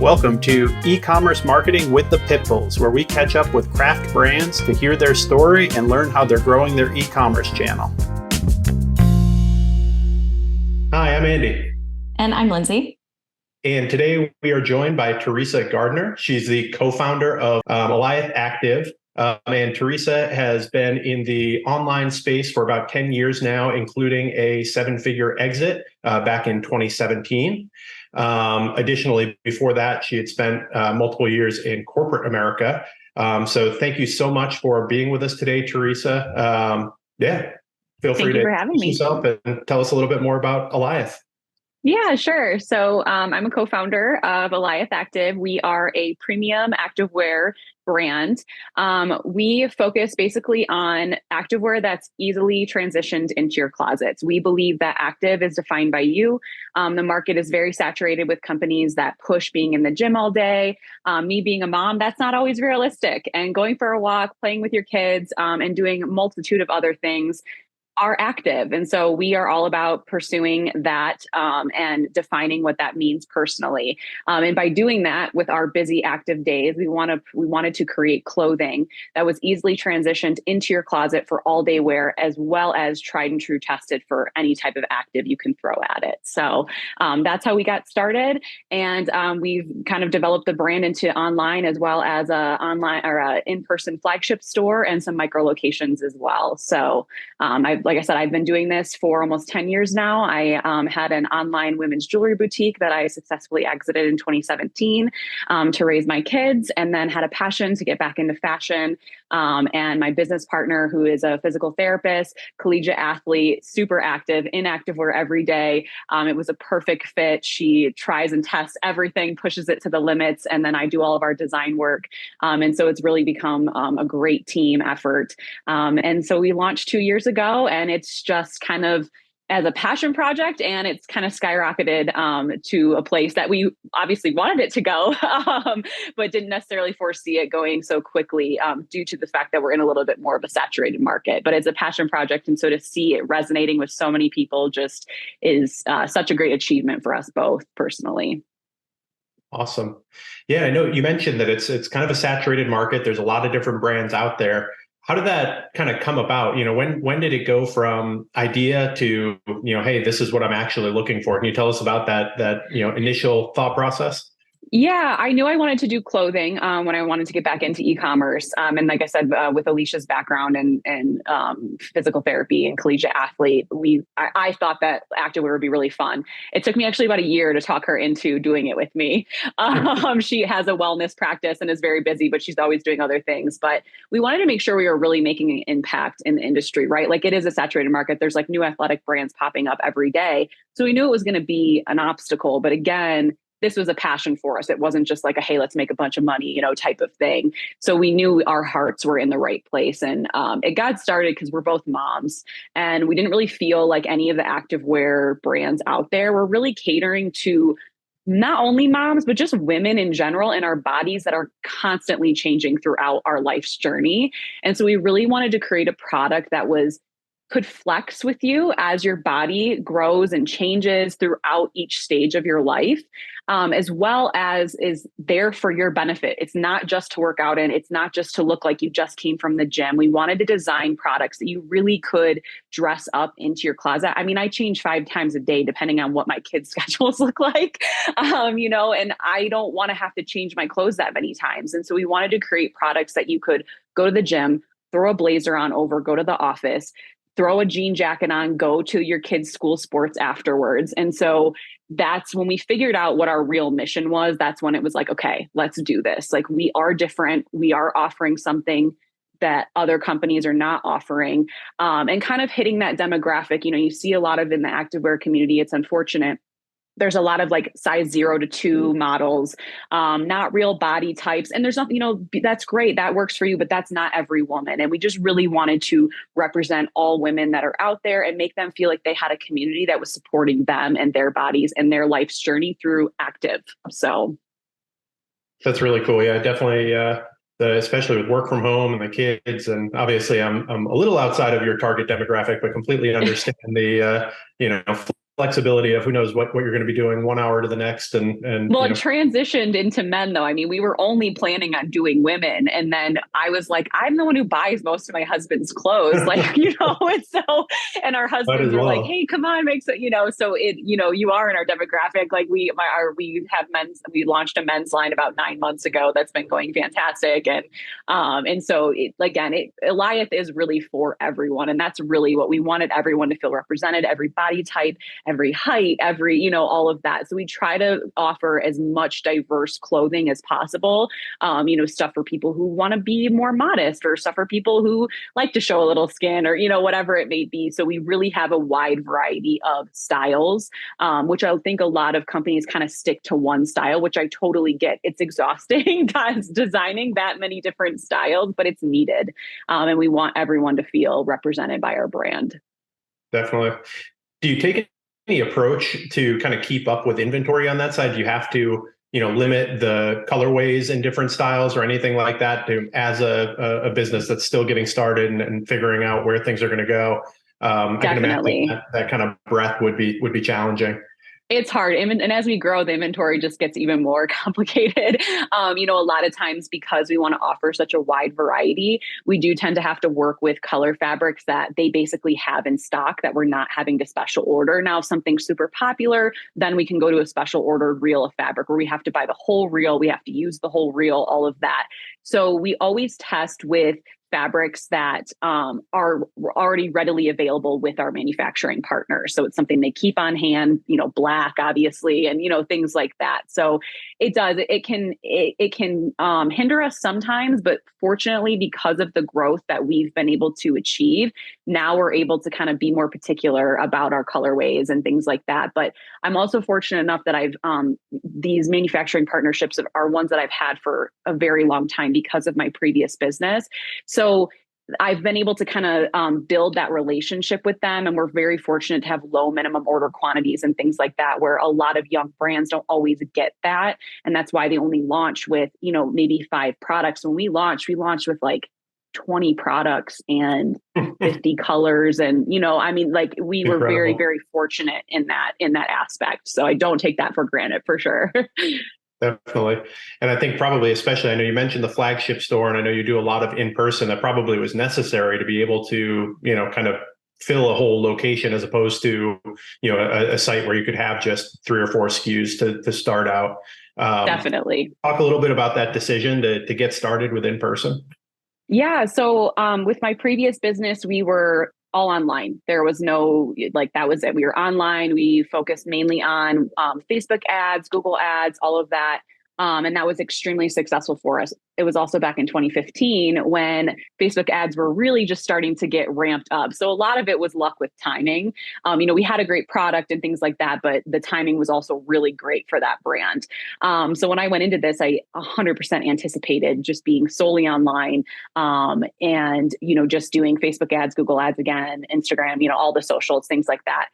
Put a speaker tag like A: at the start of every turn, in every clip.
A: Welcome to E-Commerce Marketing with the Pitbulls, where we catch up with craft brands to hear their story and learn how they're growing their e-commerce channel. Hi, I'm Andy.
B: And I'm Lindsay.
A: And today we are joined by Theresa Gardner. She's the co-founder of Alyth Active. And Theresa has been in the online space for about 10 years now, including a seven-figure exit back in 2017. Additionally, before that, she had spent multiple years in corporate America. So thank you so much for being with us today, Theresa. Feel free to introduce yourself and tell us a little bit more about Alyth.
B: Yeah, sure. So I'm a co-founder of Alyth Active. We are a premium activewear brand. We focus basically on activewear that's easily transitioned into your closets. We believe that active is defined by you. The market is very saturated with companies that push being in the gym all day. Me being a mom, that's not always realistic. And going for a walk, playing with your kids, and doing a multitude of other things are active. And so we are all about pursuing that and defining what that means personally. And by doing that with our busy active days, we wanted to create clothing that was easily transitioned into your closet for all day wear, as well as tried and true tested for any type of active you can throw at it. So that's how we got started. And we've kind of developed the brand into online, as well as a online or a in-person flagship store and some micro locations as well. So like I said, I've been doing this for almost 10 years now. I had an online women's jewelry boutique that I successfully exited in 2017 to raise my kids, and then had a passion to get back into fashion. And my business partner, who is a physical therapist, collegiate athlete, super active, in activewear every day. It was a perfect fit. She tries and tests everything, pushes it to the limits, and then I do all of our design work. And so it's really become a great team effort. And so we launched 2 years ago, and it's just kind of as a passion project, and it's kind of skyrocketed to a place that we obviously wanted it to go, but didn't necessarily foresee it going so quickly due to the fact that we're in a little bit more of a saturated market. But it's a passion project, and so to see it resonating with so many people just is such a great achievement for us both personally.
A: Awesome. Yeah, I know you mentioned that it's kind of a saturated market. There's a lot of different brands out there. How did that kind of come about? When did it go from idea to, hey, this is what I'm actually looking for? Can you tell us about that initial thought process?
B: Yeah, I knew I wanted to do clothing when I wanted to get back into e-commerce. And like I said, with Alicia's background and physical therapy and collegiate athlete, I thought that activewear would be really fun. It took me actually about a year to talk her into doing it with me. She has a wellness practice and is very busy, but she's always doing other things. But we wanted to make sure we were really making an impact in the industry, right? Like, it is a saturated market. There's like new athletic brands popping up every day. So we knew it was going to be an obstacle. But again, this was a passion for us. It wasn't just like a, hey, let's make a bunch of money, type of thing. So we knew our hearts were in the right place. And it got started because we're both moms, and we didn't really feel like any of the activewear brands out there were really catering to not only moms, but just women in general in our bodies that are constantly changing throughout our life's journey. And so we really wanted to create a product that could flex with you as your body grows and changes throughout each stage of your life, as well as is there for your benefit. It's not just to work out in, it's not just to look like you just came from the gym. We wanted to design products that you really could dress up into your closet. I mean, I change 5 times a day, depending on what my kids' schedules look like, and I don't want to have to change my clothes that many times. And so we wanted to create products that you could go to the gym, throw a blazer on over, go to the office, throw a jean jacket on, go to your kids' school sports afterwards. And so that's when we figured out what our real mission was. That's when it was like, okay, let's do this. Like, we are different. We are offering something that other companies are not offering, and kind of hitting that demographic. You see a lot of in the activewear community. It's unfortunate. There's a lot of like size 0 to 2 models, not real body types. And there's nothing, that's great. That works for you, but that's not every woman. And we just really wanted to represent all women that are out there and make them feel like they had a community that was supporting them and their bodies and their life's journey through active. So.
A: That's really cool. Yeah, definitely. Especially with work from home and the kids, and obviously I'm a little outside of your target demographic, but completely understand the flexibility of who knows what you're going to be doing 1 hour to the next, and
B: Well, it transitioned into men, though. I mean, we were only planning on doing women. And then I was like, I'm the one who buys most of my husband's clothes. Like, and so, and our
A: might
B: husbands
A: as
B: were like,
A: well.
B: hey, come on, make so, so you are in our demographic. Like we have we launched a men's line about 9 months ago. That's been going fantastic. And so Alyth is really for everyone. And that's really what we wanted everyone to feel represented, every body type, every height, all of that. So we try to offer as much diverse clothing as possible. Stuff for people who want to be more modest, or stuff for people who like to show a little skin, or, whatever it may be. So we really have a wide variety of styles, which I think a lot of companies kind of stick to one style, which I totally get. It's exhausting designing that many different styles, but it's needed. And we want everyone to feel represented by our brand.
A: Definitely. Do you take any approach to kind of keep up with inventory on that side? Do you have to, limit the colorways in different styles or anything like that as a business that's still getting started and figuring out where things are going to go? I can imagine that kind of breadth would be challenging.
B: It's hard. And as we grow, the inventory just gets even more complicated. A lot of times, because we want to offer such a wide variety, we do tend to have to work with color fabrics that they basically have in stock that we're not having to special order. Now, if something's super popular, then we can go to a special ordered reel of fabric where we have to buy the whole reel. We have to use the whole reel, all of that. So we always test with fabrics that are already readily available with our manufacturing partners. So it's something they keep on hand, black, obviously, and, things like that. So it can hinder us sometimes, but fortunately, because of the growth that we've been able to achieve, now we're able to kind of be more particular about our colorways and things like that. But I'm also fortunate enough that these manufacturing partnerships are ones that I've had for a very long time because of my previous business. So I've been able to kind of build that relationship with them. And we're very fortunate to have low minimum order quantities and things like that, where a lot of young brands don't always get that. And that's why they only launch with, maybe 5 products. When we launched with like 20 products and 50 colors. And, we were very, very fortunate in that aspect. So I don't take that for granted, for sure.
A: Definitely. And I think probably, especially, I know you mentioned the flagship store, and I know you do a lot of in-person. That probably was necessary to be able to, kind of fill a whole location, as opposed to, a site where you could have just 3 or 4 SKUs to start out.
B: Definitely.
A: Talk a little bit about that decision to get started with in-person.
B: Yeah. So with my previous business, we were all online. There was no, that was it. We were online. We focused mainly on Facebook ads, Google ads, all of that. And that was extremely successful for us. It was also back in 2015 when Facebook ads were really just starting to get ramped up. So a lot of it was luck with timing. We had a great product and things like that, but the timing was also really great for that brand. So when I went into this, I 100% anticipated just being solely online, and, just doing Facebook ads, Google ads again, Instagram, all the socials, things like that.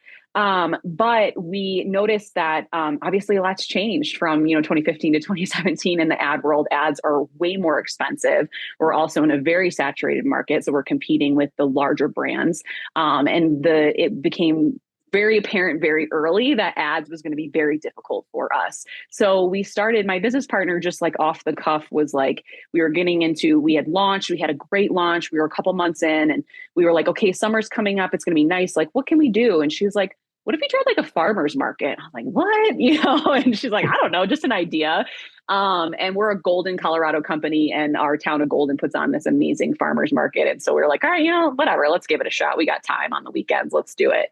B: But we noticed that obviously a lot's changed from 2015 to 2017 in the ad world. Ads are way more expensive. We're also in a very saturated market, so we're competing with the larger brands. And it became very apparent very early that ads was going to be very difficult for us. So we started, my business partner, just like off the cuff, was like, we had launched, we had a great launch. We were a couple months in, and we were like, okay, summer's coming up. It's going to be nice. Like, what can we do? And she was like, what if we tried like a farmer's market? I'm like, what? And she's like, I don't know, just an idea. And we're a Golden, Colorado company, and our town of Golden puts on this amazing farmer's market. And so we were like, all right, whatever, let's give it a shot. We got time on the weekends. Let's do it.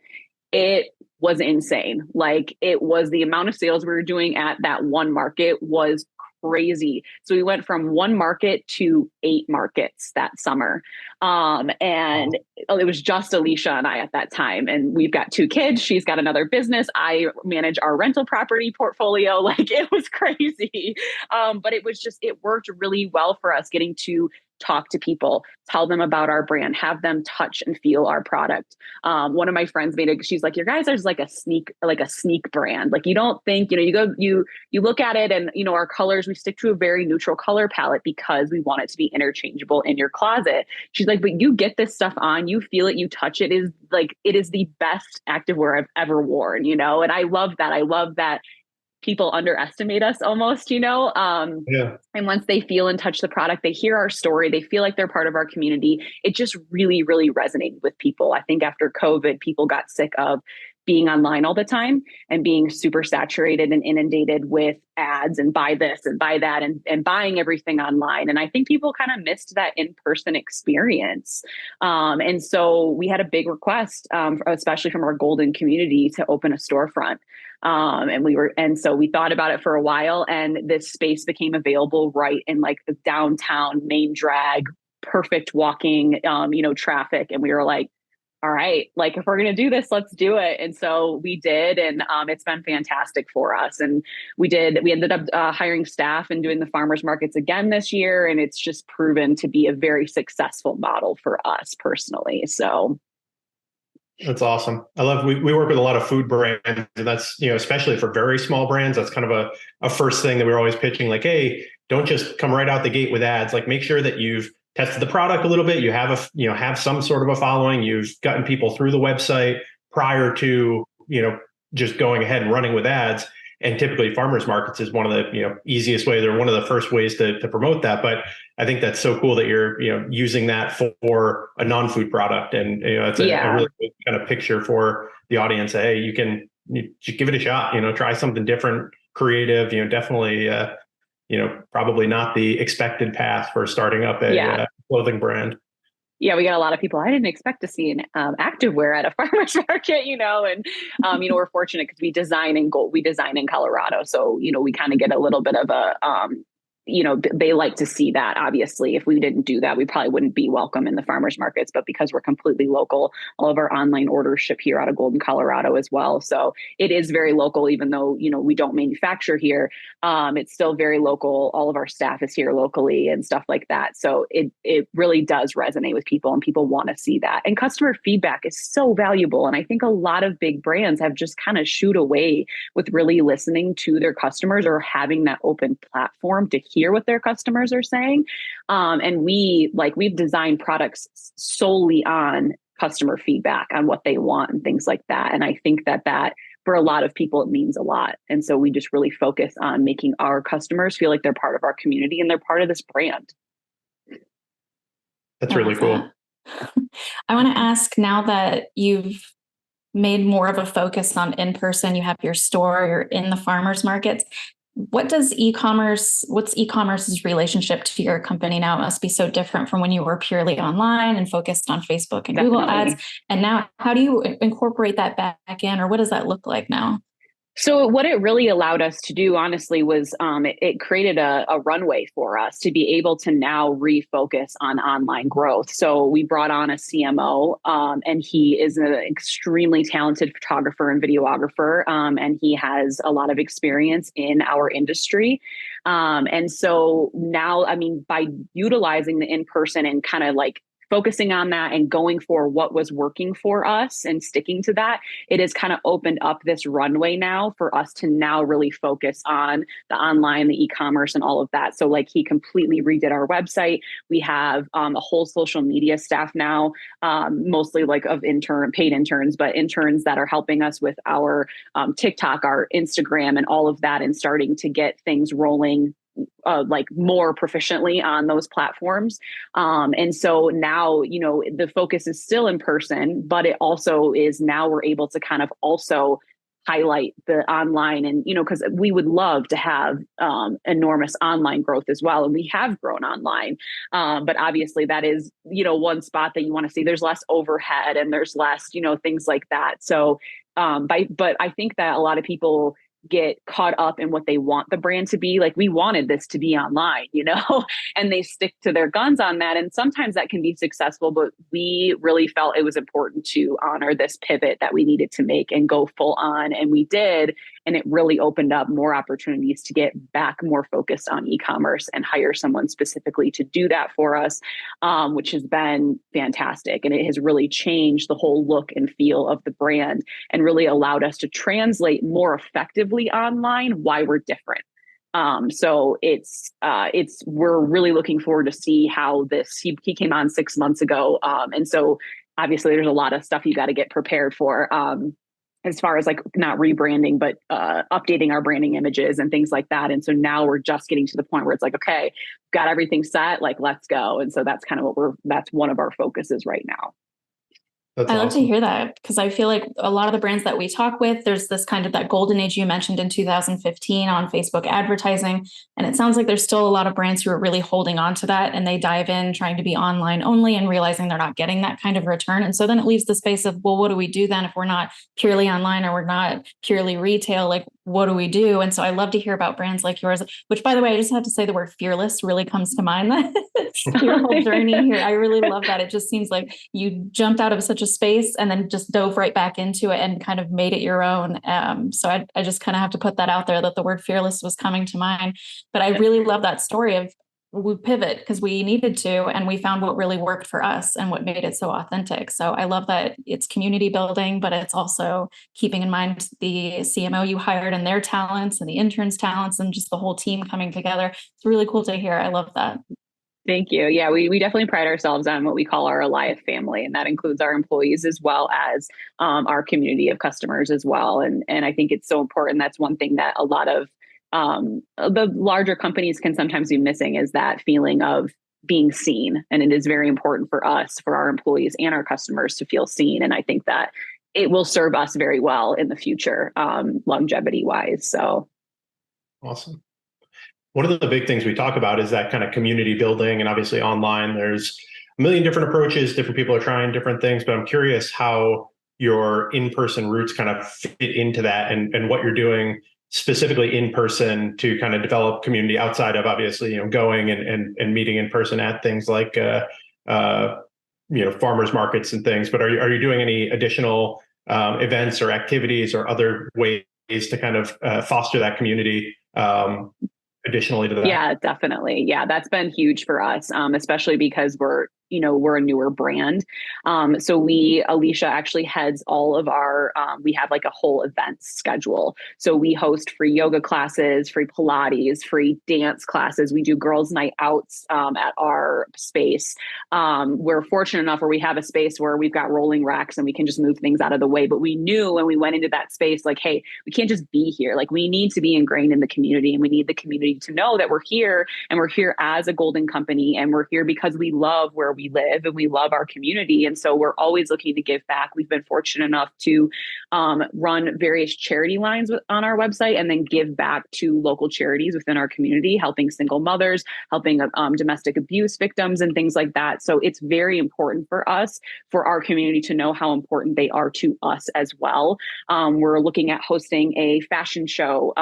B: It was insane. Like, it was the amount of sales we were doing at that one market was crazy. So we went from 1 market to 8 markets that summer. And it was just Alicia and I at that time. And we've got 2 kids. She's got another business. I manage our rental property portfolio. Like, it was crazy. But it worked really well for us, getting to talk to people, tell them about our brand, have them touch and feel our product. One of my friends she's like, your guys are like a sneak brand. Like, you don't think, you look at it and, our colors, we stick to a very neutral color palette because we want it to be interchangeable in your closet. She's like, but you get this stuff on, you feel it, you touch it, it is the best activewear I've ever worn, and I love that. I love that people underestimate us almost,
A: Yeah.
B: and once they feel and touch the product, they hear our story, they feel like they're part of our community. It just really, really resonated with people. I think after COVID, people got sick of being online all the time and being super saturated and inundated with ads and buy this and buy that and buying everything online. And I think people kind of missed that in-person experience. And so we had a big request, especially from our golden community, to open a storefront. And so we thought about it for a while, and this space became available right in like the downtown main drag, perfect walking, traffic. And we were like, all right, like if we're going to do this, let's do it. And so we did. And it's been fantastic for us. And we ended up hiring staff and doing the farmers markets again this year. And it's just proven to be a very successful model for us personally. So
A: That's awesome. I love, we work with a lot of food brands, and that's, especially for very small brands, that's kind of a first thing that we're always pitching, like, hey, don't just come right out the gate with ads. Like, make sure that you've tested the product a little bit. You have have some sort of a following. You've gotten people through the website prior to, just going ahead and running with ads. And typically farmers markets is one of the, easiest ways, or one of the first ways to promote that. But I think that's so cool that you're, using that for a non-food product. And, it's a really good kind of picture for the audience. Hey, you just give it a shot, try something different, creative, definitely, probably not the expected path for starting up a clothing brand.
B: Yeah, we got a lot of people. I didn't expect to see an activewear at a farmer's market, and we're fortunate because we design in Colorado, so we kind of get a little bit of a they like to see that. Obviously, if we didn't do that, we probably wouldn't be welcome in the farmers markets. But because we're completely local, all of our online orders ship here out of Golden, Colorado as well. So it is very local, even though, we don't manufacture here. It's still very local. All of our staff is here locally and stuff like that. So it really does resonate with people, and people want to see that. And customer feedback is so valuable. And I think a lot of big brands have just kind of shooed away with really listening to their customers or having that open platform to hear what their customers are saying. And we've designed products solely on customer feedback, on what they want and things like that. And I think that for a lot of people, it means a lot. And so we just really focus on making our customers feel like they're part of our community and they're part of this brand.
A: That's really cool.
C: I want to ask, now that you've made more of a focus on in-person, you have your store, you're in the farmers markets, what's e-commerce's relationship to your company now? It must be so different from when you were purely online and focused on Facebook and Google ads. And now how do you incorporate that back in, or what does that look like now?
B: So what it really allowed us to do, honestly, was it created a runway for us to be able to now refocus on online growth. So we brought on a CMO, and he is an extremely talented photographer and videographer, and he has a lot of experience in our industry. And so now, by utilizing the in-person and kind of like focusing on that and going for what was working for us and sticking to that, it has kind of opened up this runway now for us to now really focus on the online, the e-commerce and all of that. So like, he completely redid our website. We have a whole social media staff now, mostly like of paid interns, but interns that are helping us with our TikTok, our Instagram and all of that, and starting to get things rolling like more proficiently on those platforms. And so now, the focus is still in person, but it also is now we're able to kind of also highlight the online and, because we would love to have enormous online growth as well. And we have grown online. But obviously that is, one spot that you want to see. There's less overhead and there's less, things like that. So, but I think that a lot of people get caught up in what they want the brand to be. Like, we wanted this to be online, and they stick to their guns on that. And sometimes that can be successful, but we really felt it was important to honor this pivot that we needed to make and go full on. And we did. And it really opened up more opportunities to get back more focused on e-commerce and hire someone specifically to do that for us, which has been fantastic. And it has really changed the whole look and feel of the brand and really allowed us to translate more effectively online why we're different. So we're really looking forward to see how he came on 6 months ago. And so obviously there's a lot of stuff you got to get prepared for. As far as like not rebranding, but updating our branding images and things like that. And so now we're just getting to the point where it's like, okay, got everything set, like, let's go. And so that's kind of that's one of our focuses right now.
A: That's
C: I love
A: awesome.
C: to hear that, because I feel like a lot of the brands that we talk with, there's this kind of that golden age you mentioned in 2015 on Facebook advertising. And it sounds like there's still a lot of brands who are really holding on to that, and they dive in trying to be online only and realizing they're not getting that kind of return. And so then it leaves the space of, well, what do we do then if we're not purely online or we're not purely retail? Like, what do we do? And so I love to hear about brands like yours, which, by the way, I just have to say the word fearless really comes to mind. Your whole journey here. I really love that. It just seems like you jumped out of such a space and then just dove right back into it and kind of made it your own. So I just kind of have to put that out there, that the word fearless was coming to mind. But I really love that story of, we pivot because we needed to, and we found what really worked for us and what made it so authentic. So I love that it's community building, but it's also keeping in mind the CMO you hired and their talents and the interns' talents and just the whole team coming together. It's really cool to hear. I love that.
B: Thank you. Yeah, we definitely pride ourselves on what we call our Alyth family, and that includes our employees as well as our community of customers as well. And I think it's so important. That's one thing that a lot of the larger companies can sometimes be missing, is that feeling of being seen. And it is very important for us, for our employees and our customers to feel seen. And I think that it will serve us very well in the future, longevity wise. So
A: Awesome. One of the big things we talk about is that kind of community building, and obviously online, there's a million different approaches. Different people are trying different things, but I'm curious how your in-person roots kind of fit into that, and what you're doing specifically in person to kind of develop community outside of, obviously, going and meeting in person at things like, farmers markets and things. But are you doing any additional events or activities or other ways to kind of foster that community? Additionally to that?
B: Yeah, definitely. Yeah, that's been huge for us, especially because we're a newer brand. So Alicia actually heads all of our, we have like a whole events schedule. So we host free yoga classes, free Pilates, free dance classes. We do girls' night outs at our space. We're fortunate enough where we have a space where we've got rolling racks and we can just move things out of the way. But we knew when we went into that space, like, hey, we can't just be here. Like, we need to be ingrained in the community, and we need the community to know that we're here, and we're here as a golden company, and we're here because we love where we live and we love our community. And so we're always looking to give back. We've been fortunate enough to run various charity lines on our website and then give back to local charities within our community, helping single mothers, helping domestic abuse victims and things like that. So it's very important for us, for our community, to know how important they are to us as well. We're looking at hosting a fashion show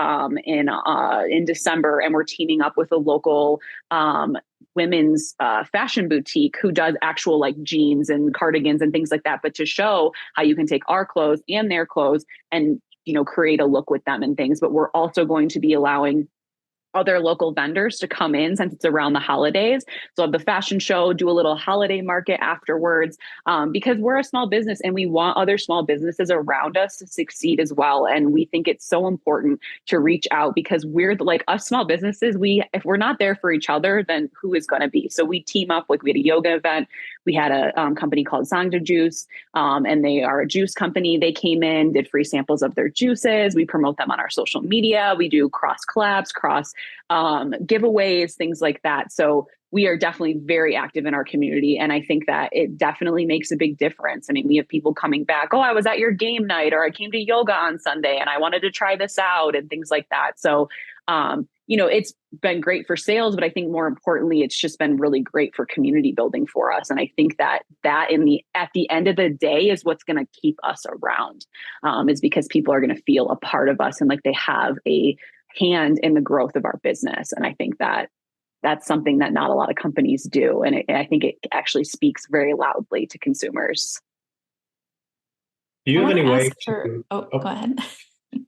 B: in December, and we're teaming up with a local women's fashion boutique who does actual like jeans and cardigans and things like that, but to show how you can take our clothes and their clothes and create a look with them and things. But we're also going to be allowing other local vendors to come in, since it's around the holidays. So the fashion show, do a little holiday market afterwards, because we're a small business and we want other small businesses around us to succeed as well. And we think it's so important to reach out, because we're like, us small businesses, if we're not there for each other, then who is going to be? So we team up. Like, we had a yoga event. We had a company called Zangda Juice, and they are a juice company. They came in, did free samples of their juices. We promote them on our social media. We do cross collabs, cross giveaways, things like that. So we are definitely very active in our community. And I think that it definitely makes a big difference. I mean, we have people coming back, oh, I was at your game night, or I came to yoga on Sunday and I wanted to try this out and things like that. So it's been great for sales, but I think more importantly, it's just been really great for community building for us. And I think that at the end of the day is what's going to keep us around, is because people are going to feel a part of us and like they have a hand in the growth of our business. And I think that that's something that not a lot of companies do. And I think it actually speaks very loudly to consumers.
A: Do you have any way
C: Go ahead.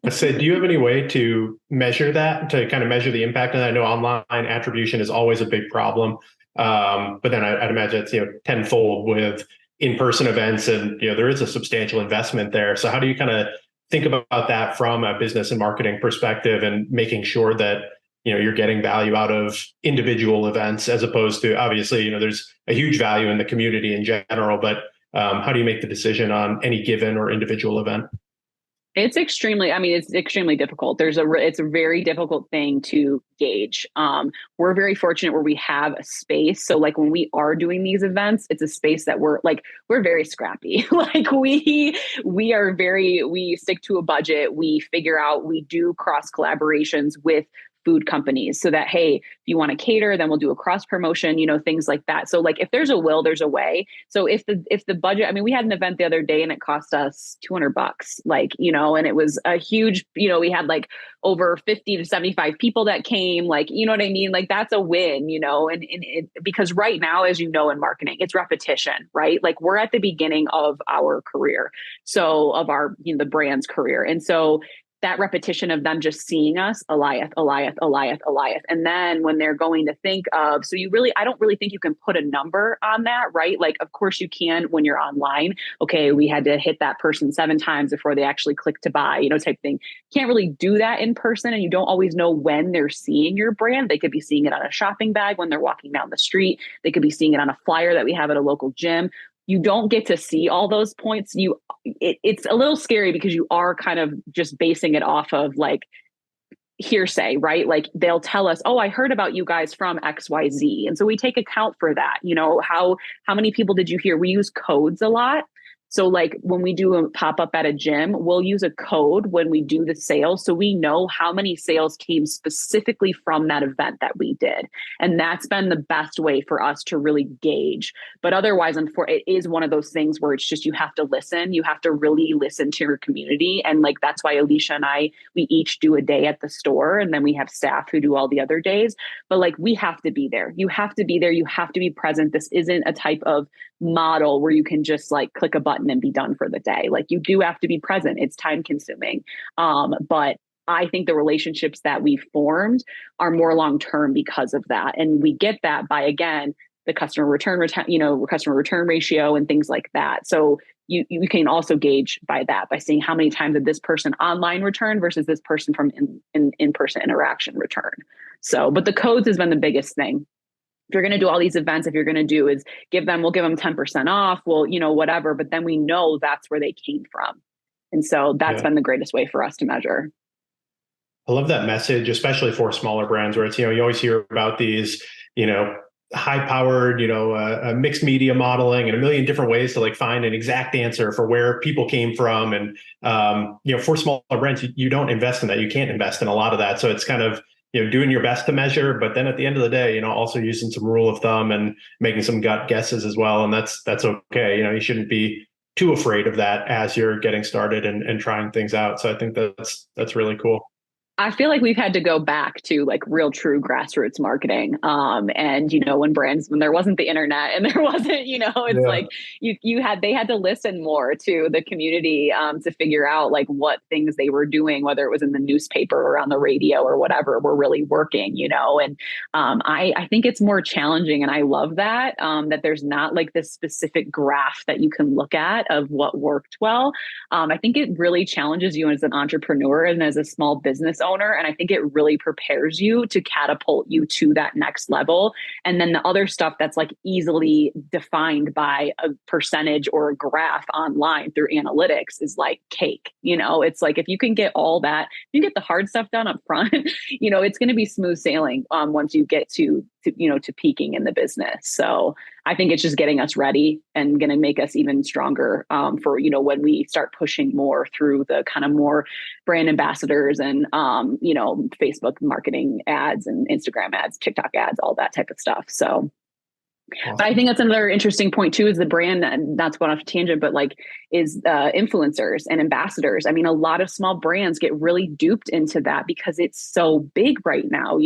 A: I said, do you have any way to measure that, to kind of measure the impact? And I know online attribution is always a big problem. But then I'd imagine it's, tenfold with in-person events, and, there is a substantial investment there. So how do you kind of think about that from a business and marketing perspective, and making sure that, you're getting value out of individual events, as opposed to, obviously, there's a huge value in the community in general, but how do you make the decision on any given or individual event?
B: It's extremely difficult. It's a very difficult thing to gauge. We're very fortunate where we have a space. So like when we are doing these events, it's a space that we're very scrappy. Like we stick to a budget. We figure out, we do cross collaborations with food companies so that, hey, if you want to cater, then we'll do a cross promotion, things like that. So like if there's a will, there's a way. So if the budget, we had an event the other day and it cost us $200, and it was a huge, we had like over 50 to 75 people that came, what I mean? Like that's a win, because right now, as in marketing, it's repetition, right? Like we're at the beginning of our career. So of our, the brand's career. And so that repetition of them just seeing us, Alyth. And then when they're going to think of, I don't really think you can put a number on that, right? Like, of course you can when you're online. Okay, we had to hit that person 7 times before they actually click to buy, type thing. Can't really do that in person. And you don't always know when they're seeing your brand. They could be seeing it on a shopping bag when they're walking down the street. They could be seeing it on a flyer that we have at a local gym. You don't get to see all those points. It's a little scary because you are kind of just basing it off of like hearsay, right? Like they'll tell us, oh, I heard about you guys from XYZ. And so we take account for that. How many people did you hear? We use codes a lot. So like when we do a pop-up at a gym, we'll use a code when we do the sales. So we know how many sales came specifically from that event that we did. And that's been the best way for us to really gauge. But otherwise, it is one of those things where it's just, you have to listen. You have to really listen to your community. And like, that's why Alicia and I, we each do a day at the store, and then we have staff who do all the other days. But like, we have to be there. You have to be there. You have to be present. This isn't a type of model where you can just like click a button and be done for the day. Like you do have to be present. It's time consuming. But I think the relationships that we've formed are more long-term because of that. And we get that by, again, the customer return ratio and things like that. So you can also gauge by that, by seeing how many times did this person online return versus this person from in-person interaction return. So, but the codes has been the biggest thing. If you're going to do all these events, if you're going to do is we'll give them 10% off, whatever, but then we know that's where they came from. And so that's been the greatest way for us to measure.
A: I love that message, especially for smaller brands where it's, you always hear about these, high powered, mixed media modeling and a million different ways to like find an exact answer for where people came from. And, for smaller brands, you don't invest in that. You can't invest in a lot of that. So it's kind of, doing your best to measure, but then at the end of the day, also using some rule of thumb and making some gut guesses as well. And that's okay. You shouldn't be too afraid of that as you're getting started and trying things out. So I think that's really cool.
B: I feel like we've had to go back to like real true grassroots marketing. And when there wasn't the internet and there wasn't, like they had to listen more to the community to figure out like what things they were doing, whether it was in the newspaper or on the radio or whatever, were really working, and I think it's more challenging. And I love that, that there's not like this specific graph that you can look at of what worked well. I think it really challenges you as an entrepreneur and as a small business owner. And I think it really prepares you to catapult you to that next level. And then the other stuff that's like easily defined by a percentage or a graph online through analytics is like cake. It's like, if you can get all that, you get the hard stuff done up front, it's going to be smooth sailing once you get to peaking in the business. So I think it's just getting us ready and going to make us even stronger for, when we start pushing more through the kind of more brand ambassadors and, Facebook marketing ads and Instagram ads, TikTok ads, all that type of stuff. So. Awesome. But I think that's another interesting point too, is the brand, and that's going off a tangent, but is influencers and ambassadors. I mean, a lot of small brands get really duped into that because it's so big right now,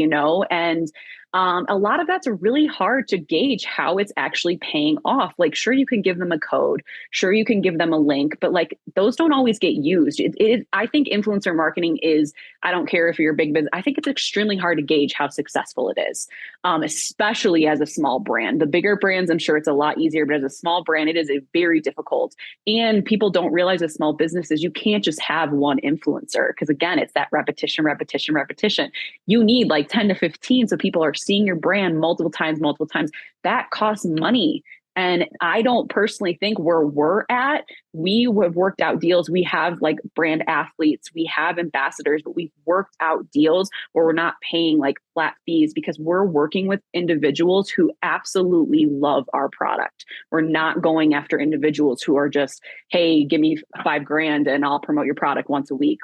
B: and a lot of that's really hard to gauge how it's actually paying off. Sure, you can give them a code, sure, you can give them a link, but those don't always get used. I think influencer marketing is, I don't care if you're a big business, I think it's extremely hard to gauge how successful it is, especially as a small brand. The bigger brands, I'm sure it's a lot easier, but as a small brand, it is a very difficult. And people don't realize as small businesses, you can't just have one influencer, because again, it's that repetition. You need 10 to 15 so people are seeing your brand multiple times. That costs money. And I don't personally think where we're at, we have worked out deals. We have brand athletes, we have ambassadors, but we've worked out deals where we're not paying flat fees because we're working with individuals who absolutely love our product. We're not going after individuals who are just, hey, give me $5,000 and I'll promote your product once a week.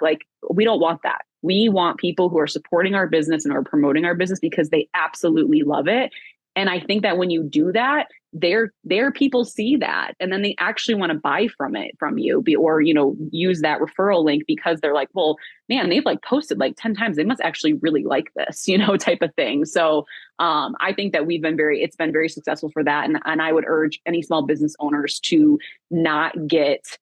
B: We don't want that. We want people who are supporting our business and are promoting our business because they absolutely love it. And I think that when you do that, their people see that, and then they actually want to buy from you, or use that referral link because they're like, well, man, they've posted 10 times. They must actually really like this, type of thing. So I think that it's been very successful for that. And I would urge any small business owners to not get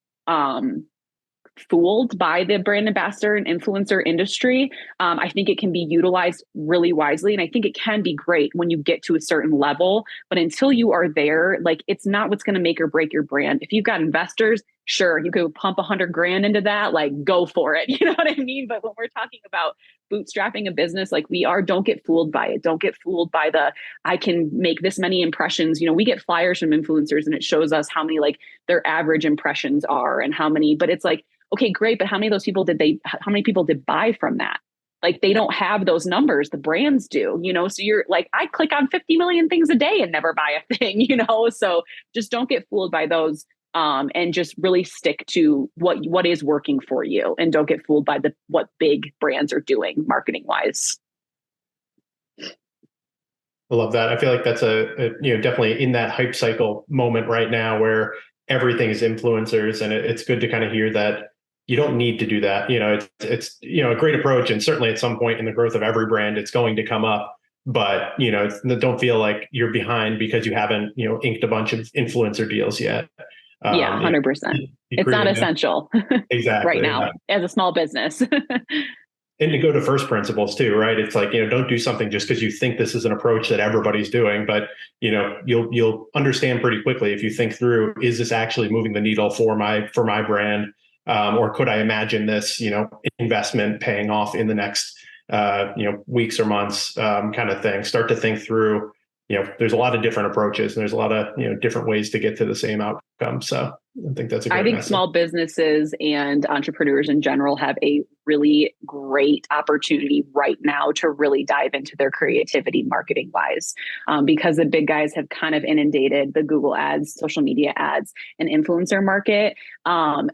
B: fooled by the brand ambassador and influencer industry. I think it can be utilized really wisely. And I think it can be great when you get to a certain level, but until you are there, it's not what's going to make or break your brand. If you've got investors, sure, you could pump $100,000 into that, go for it. You know what I mean? But when we're talking about bootstrapping a business don't get fooled by it. Don't get fooled by I can make this many impressions. We get flyers from influencers and it shows us how many their average impressions are and how many, but it's okay, great. But how many people did buy from that? They don't have those numbers. The brands do, so you're I click on 50 million things a day and never buy a thing, so just don't get fooled by those. And just really stick to what is working for you, and don't get fooled by what big brands are doing marketing wise.
A: I love that. I feel like that's definitely in that hype cycle moment right now where everything is influencers, and it's good to kind of hear that you don't need to do that. It's a great approach, and certainly at some point in the growth of every brand, it's going to come up. But don't feel like you're behind because you haven't inked a bunch of influencer deals yet.
B: Yeah, 100%. It's not essential.
A: Exactly.
B: Right now, as a small business.
A: And to go to first principles too, right? It's don't do something just because you think this is an approach that everybody's doing, but you'll understand pretty quickly if you think through, is this actually moving the needle for my brand? Or could I imagine this, investment paying off in the next, weeks or months, kind of thing. Start to think through, there's a lot of different approaches and there's a lot of, different ways to get to the same outcome. So I think that's a great message.
B: Small businesses and entrepreneurs in general have a really great opportunity right now to really dive into their creativity marketing wise, because the big guys have kind of inundated the Google ads, social media ads, and influencer market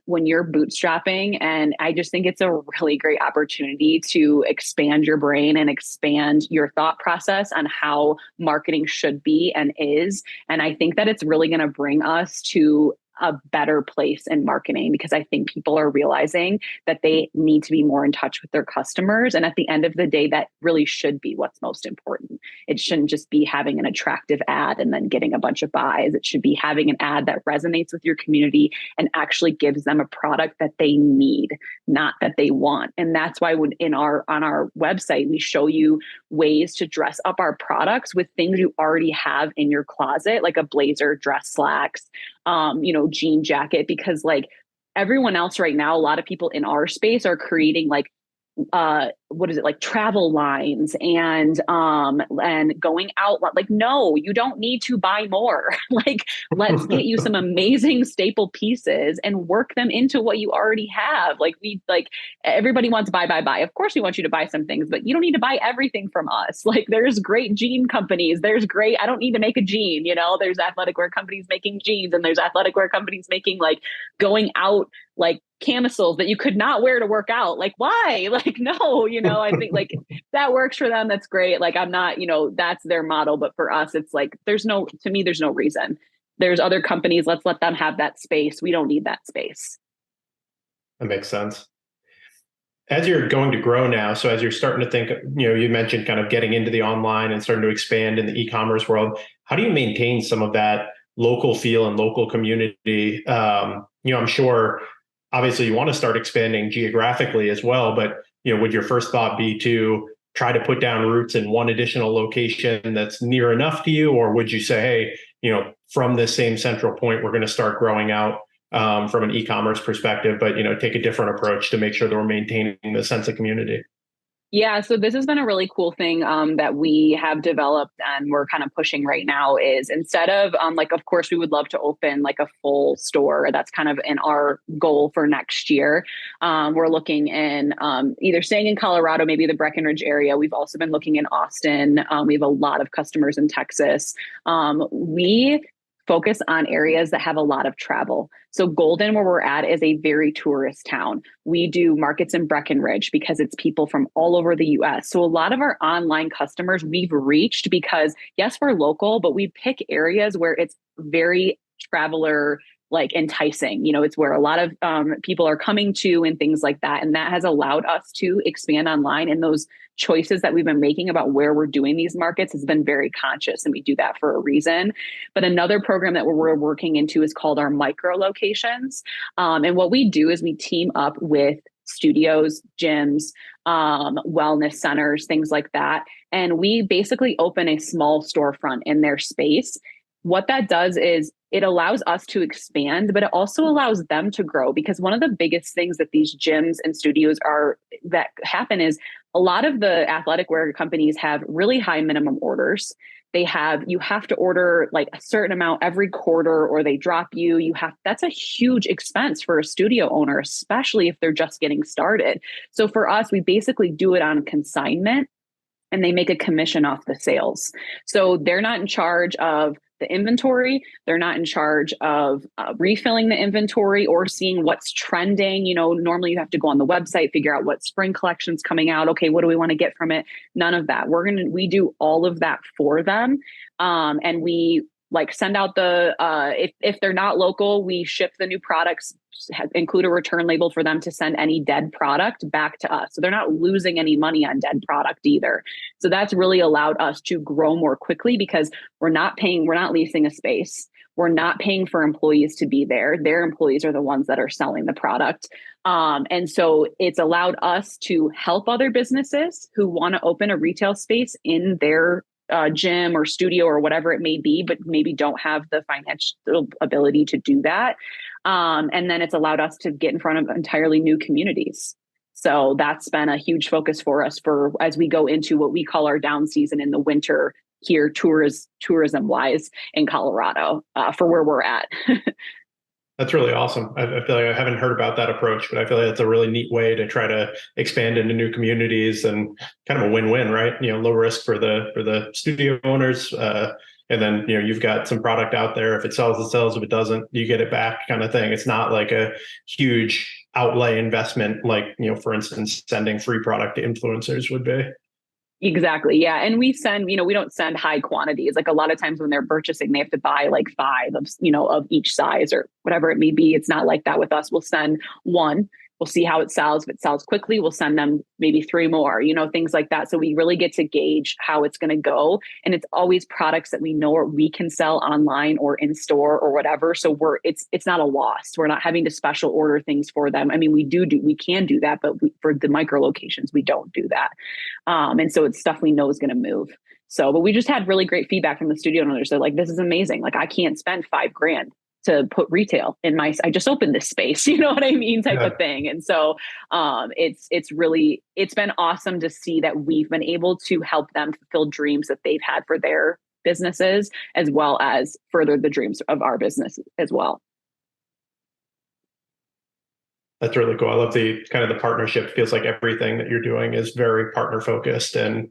B: when you're bootstrapping. And I just think it's a really great opportunity to expand your brain and expand your thought process on how marketing should be and is. And I think that it's really going to bring us to a better place in marketing, because I think people are realizing that they need to be more in touch with their customers. And at the end of the day, that really should be what's most important. It shouldn't just be having an attractive ad and then getting a bunch of buys. It should be having an ad that resonates with your community and actually gives them a product that they need, not that they want. And that's why on our website, we show you ways to dress up our products with things you already have in your closet, like a blazer, dress slacks, jean jacket, because everyone else right now, a lot of people in our space are creating what is it, like travel lines and going out. Like, no, you don't need to buy more. Like, let's get you some amazing staple pieces and work them into what you already have. Like everybody wants buy. Of course we want you to buy some things, but you don't need to buy everything from us. Like, there's great jean companies. I don't need to make a jean, there's athletic wear companies making jeans, and there's athletic wear companies making like going out, like camisoles that you could not wear to work out. Like, why? Like, no, I think like that works for them. That's great. Like, I'm not, that's their model. But for us, it's like, there's no reason. There's other companies. Let's let them have that space. We don't need that space.
A: That makes sense. As you're going to grow now, so as you're starting to think, you mentioned kind of getting into the online and starting to expand in the e-commerce world, how do you maintain some of that local feel and local community? I'm sure obviously you want to start expanding geographically as well, but would your first thought be to try to put down roots in one additional location that's near enough to you? Or would you say, hey, from this same central point, we're going to start growing out from an e-commerce perspective, but take a different approach to make sure that we're maintaining the sense of community?
B: Yeah, so this has been a really cool thing that we have developed and we're kind of pushing right now is instead of like, of course, we would love to open like a full store. That's kind of in our goal for next year. We're looking in either staying in Colorado, maybe the Breckenridge area. We've also been looking in Austin. We have a lot of customers in Texas. We focus on areas that have a lot of travel. So Golden, where we're at, is a very tourist town. We do markets in Breckenridge because it's people from all over the US. So a lot of our online customers we've reached because, yes, we're local, but we pick areas where it's very traveler like enticing. It's where a lot of people are coming to and things like that. And that has allowed us to expand online, and those choices that we've been making about where we're doing these markets has been very conscious, and we do that for a reason. But another program that we're working into is called our micro locations. And what we do is we team up with studios, gyms, wellness centers, things like that. And we basically open a small storefront in their space. What that does is it allows us to expand, but it also allows them to grow, because one of the biggest things that these gyms and studios that happen is a lot of the athletic wear companies have really high minimum orders. You have to order like a certain amount every quarter, or they drop you. That's a huge expense for a studio owner, especially if they're just getting started. So for us, we basically do it on consignment, and they make a commission off the sales. So they're not in charge of the inventory. They're not in charge of refilling the inventory or seeing what's trending. Normally you have to go on the website, figure out what spring collection's coming out. Okay, what do we want to get from it? None of that. We do all of that for them. And we like send out if they're not local, we ship the new products, include a return label for them to send any dead product back to us. So they're not losing any money on dead product either. So that's really allowed us to grow more quickly, because we're not leasing a space. We're not paying for employees to be there. Their employees are the ones that are selling the product. And so it's allowed us to help other businesses who want to open a retail space in their gym or studio or whatever it may be, but maybe don't have the financial ability to do that. And then it's allowed us to get in front of entirely new communities. So that's been a huge focus for us as we go into what we call our down season in the winter here, tourism wise in Colorado, for where we're at.
A: That's really awesome. I feel like I haven't heard about that approach, but I feel like that's a really neat way to try to expand into new communities, and kind of a win-win, right? Low risk for the studio owners. And then, you've got some product out there. If it sells, it sells. If it doesn't, you get it back, kind of thing. It's not like a huge outlay investment, like, for instance, sending free product to influencers would be.
B: Exactly. Yeah. And we don't send high quantities. Like a lot of times when they're purchasing, they have to buy like 5 of each size or whatever it may be. It's not like that with us. We'll send 1. We'll see how it sells. If it sells quickly, we'll send them maybe 3 more, things like that. So we really get to gauge how it's going to go. And it's always products that we know or we can sell online or in store or whatever. So it's not a loss. We're not having to special order things for them. I mean, we can do that, but for the micro locations, we don't do that. And so it's stuff we know is going to move. So, but we just had really great feedback from the studio owners. They're like, this is amazing. Like, I can't spend $5,000 put retail in I just opened this space, you know what I mean, type of thing. And so it's been awesome to see that we've been able to help them fulfill dreams that they've had for their businesses, as well as further the dreams of our business as well.
A: That's really cool. I love the kind of the partnership. Feels like everything that you're doing is very partner focused, and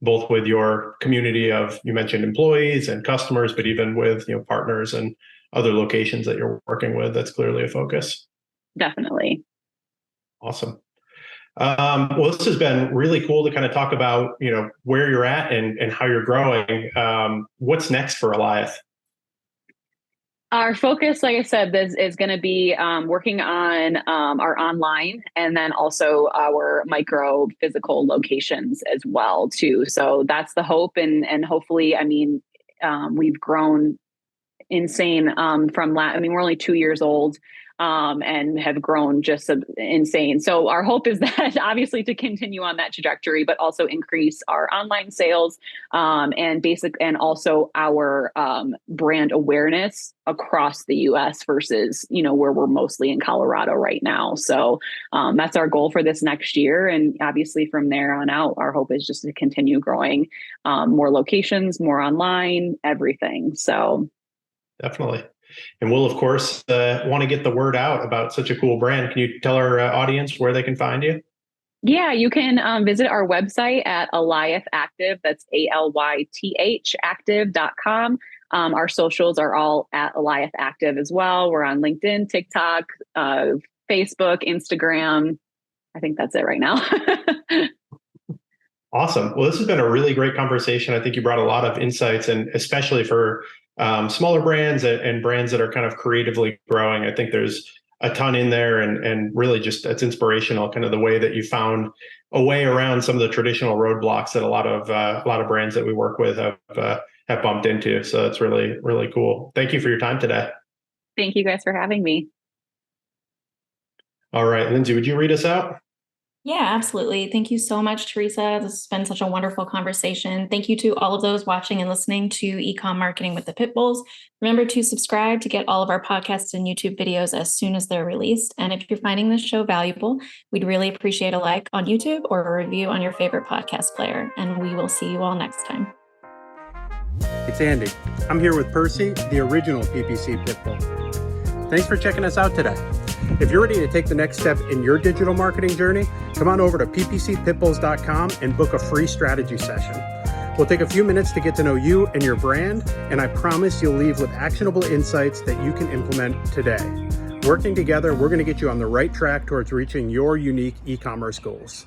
A: both with your community of, you mentioned employees and customers, but even with partners and other locations that you're working with. That's clearly a focus.
B: Definitely.
A: Awesome. Well, this has been really cool to kind of talk about where you're at and how you're growing. What's next for Alyth?
B: Our focus, like I said, is going to be working on our online, and then also our micro physical locations as well too. So that's the hope, and hopefully, we've grown insane we're only 2 years old. And have grown just insane. So our hope is that obviously to continue on that trajectory, but also increase our online sales and also our brand awareness across the US versus, where we're mostly in Colorado right now. So that's our goal for this next year. And obviously from there on out, our hope is just to continue growing more locations, more online, everything. So
A: definitely. And we'll, of course, want to get the word out about such a cool brand. Can you tell our audience where they can find you?
B: Yeah, you can visit our website at Alyth Active. That's ALYTH active.com. Our socials are all at Alyth Active as well. We're on LinkedIn, TikTok, Facebook, Instagram. I think that's it right now.
A: Awesome. Well, this has been a really great conversation. I think you brought a lot of insights, and especially for smaller brands and brands that are kind of creatively growing. I think there's a ton in there, and really just it's inspirational, kind of the way that you found a way around some of the traditional roadblocks that a lot of brands that we work with have bumped into. So it's really, really cool. Thank you for your time today.
B: Thank you guys for having me.
A: All right, Lindsay, would you read us out?
C: Yeah, absolutely. Thank you so much, Theresa. This has been such a wonderful conversation. Thank you to all of those watching and listening to E-Comm Marketing with the Pitbulls. Remember to subscribe to get all of our podcasts and YouTube videos as soon as they're released. And if you're finding this show valuable, we'd really appreciate a like on YouTube or a review on your favorite podcast player. And we will see you all next time.
D: It's Andy. I'm here with Percy, the original PPC Pitbull. Thanks for checking us out today. If you're ready to take the next step in your digital marketing journey, come on over to ppcpitbulls.com and book a free strategy session. We'll take a few minutes to get to know you and your brand, and I promise you'll leave with actionable insights that you can implement today. Working together, we're going to get you on the right track towards reaching your unique e-commerce goals.